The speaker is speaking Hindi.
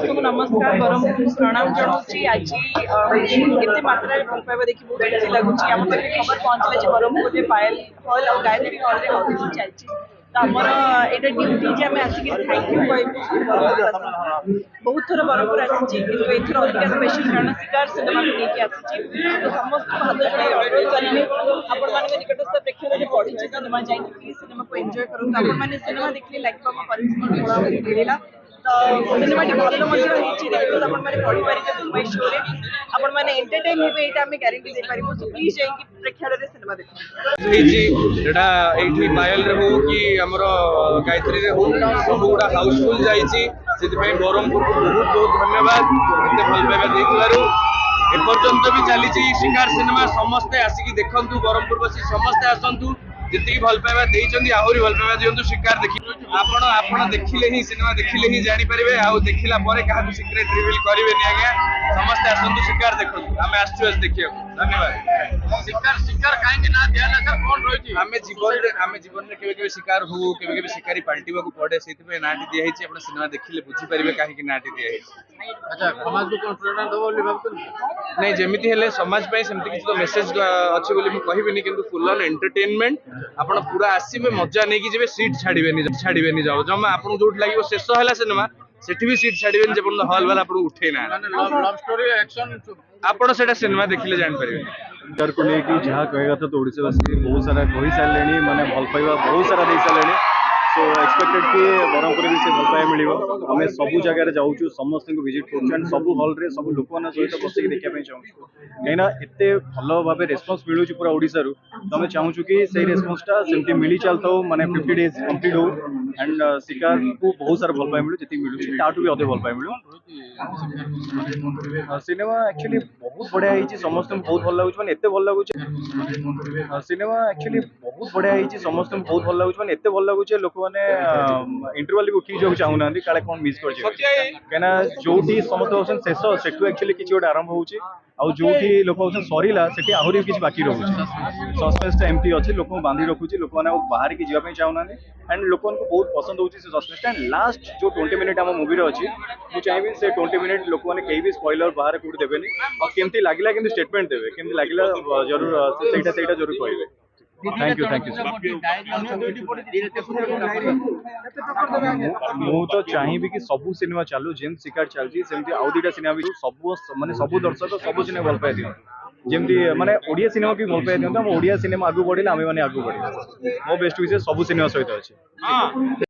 समस्त को नमस्कार ब्रह्मपुर को प्रणाम जनाऊँगी आज एते मात्रा भल पाइबा देखि बहुत खुशी लगुच आम पाखे खबर पहुँचला ब्रह्मपुर में पायल हल और गायत्री हल में ऑडिशन चलती तो आमर यहाँ ड्यूटी जे आम आसिक थैंक यू कहूँ बहुत थर ब्रह्मपुर आसी एथर अधिक स्पेशल कारण शिकार सिनेमा को लेकिन आसी तो समस्त हाथ जोड़ी अनुरोध करेंगे आपण मान निकटस्थ प्रेक्षक पढ़ी सिनेमा जाए प्लीज सिनेमा को एंजॉय करूँ आपण मैंने सिनेमा देखिए लाइक परिस्थिति मिलला तो सिनेमा भल देखते आपण मैंने पढ़ी पारे मुंबई शो रे आपण मैंने एंटरटेन हेबे एटा हमें गारंटी दे पारिबो सो प्लीज जाई प्रेक्षालय रे सिनेमा देखो एटा एठी पायल रे हो कि हमर गायत्री रे हो सब गुडा हाउसफुल जाईची सेति ब्रह्मपुर को बहुत बहुत धन्यवाद एते भल पाइबा देइथारु एपर्यंत भी चली शिकार सिनेमा समस्ते आसिकी देखंतु ब्रह्मपुर बसी समस्ते आसंतु जितनी भल पाइबा देइचंदी आहुरी भल पाइबा दियंतु शिकार देखि आपण देखिले ही सिनेमा देखिले ही जानि परिबे आ देखिला परे काहा सीक्रेट रिवील करिवेनी आज्ञा समस्ते आसंतु शिकार देखंतु आमे आछुस देखियो धन्यवाद शिकार काहे ना ध्यान सर कोन रहिची आमे जीवन रे केबे केबे शिकार हो केबे केबे शिकारी पाल्टीबा को पड़े सेति पे नाटी दिया हिची आपण सिनेमा देखिले बुझी परिबे काहे कि नाटी दिया हिची अच्छा समाज को कोन प्रेरणा दबो बोली भाबतन नहीं जेमिति हेले समाज पई सेमति किछ तो मेसेज अछि बोली म कहिबिनी किंतु फुल ऑन एंटरटेनमेंट आपण पूरा आसीबे मजा नै कि जेबे सीट छाड़ीबेनी जाओ जमा आपण जोट लागिवो शेष हला सिनेमा सेठी भी सीट छाड़ीबेनी जे पण हॉल वाला आपण उठे ना लव स्टोरी एक्शन आपण सेटा सिनेमा देखिले जान परिबे डर को लेकिन जहाँ कहेगा तो ओडिशावासी बहुत सारा कही सारे माने भल पाइबा बहुत सारा दे सारे सो एक्सपेक्टेड कि ब्रह्मपुर भी से भल पाइबा मिलिबो हमें सबु जगह रे जाउछु समस्त को विजिट करछु एंड सबु हॉल रे सबु लोक माने सहित बसिक देखिया पई चाहू कहिना एते भलो भाबे रिस्पांस मिलुछु पूरा ओडिसा रु तो हमें चाहूछु कि सेही रिस्पांस टा सेमती मिली चलतो माने 50 डेज कंप्लीट हो एंड शिकार को बहुत सारा भल पाइबा मिलु जति मिलुछु ताटू भी अधे भल पाइबा मिलु सिनेमा एक्चुअली बहुत बढ़िया होईची समस्त को बहुत भल लागुछ माने एते भल लागुछ सिनेमा एक्चुअली बहुत बढ़िया होईची समस्त को बहुत भल लागुछ माने एते भल लागुछ लोक माने इंटरवल भी उठी जाउ चाहू नांदी काले कोन मिस कर जे केना जोटी समस्त ऑप्शन शेष सेटू एक्चुअली किछि गोटे आरंभ होउची आ जोटी लोक ऑप्शन सरीला सेठी आहुरी किछि बाकी रहउची सस्पेंस एमटी अछि लोक बांधी रखुची लोक माने बाहर की जीवा पई चाहू नांदी एंड लोक को बहुत पसंद होउची से सस्पेंस एंड लास्ट जो 20 मिनिट हम मूवी रे अछि मु चाहेबी से 20 मिनिट लोक माने केही भी स्पॉइलर बाहर कुड देबेनी और केमती लागिला किंतु स्टेटमेंट देबे केमती लागिला जरूर सेटा जरूर कहबे थैंक यू मु तो चाहिए कि सबू सिनेमा चालू जेम शिकार चलती सेमती आउ दुटा सिनेमा भी सब माने सबू दर्शक सबू सिनेमा भल पाए दियो जेमती माने ओडिया सिनेमा की भल पाए दियो हम ओडिया सिनेमा आगु बढ़िला आमे माने आगु बढ़िला मो बेस्ट विशेष सबू सिनेमा सहित अछि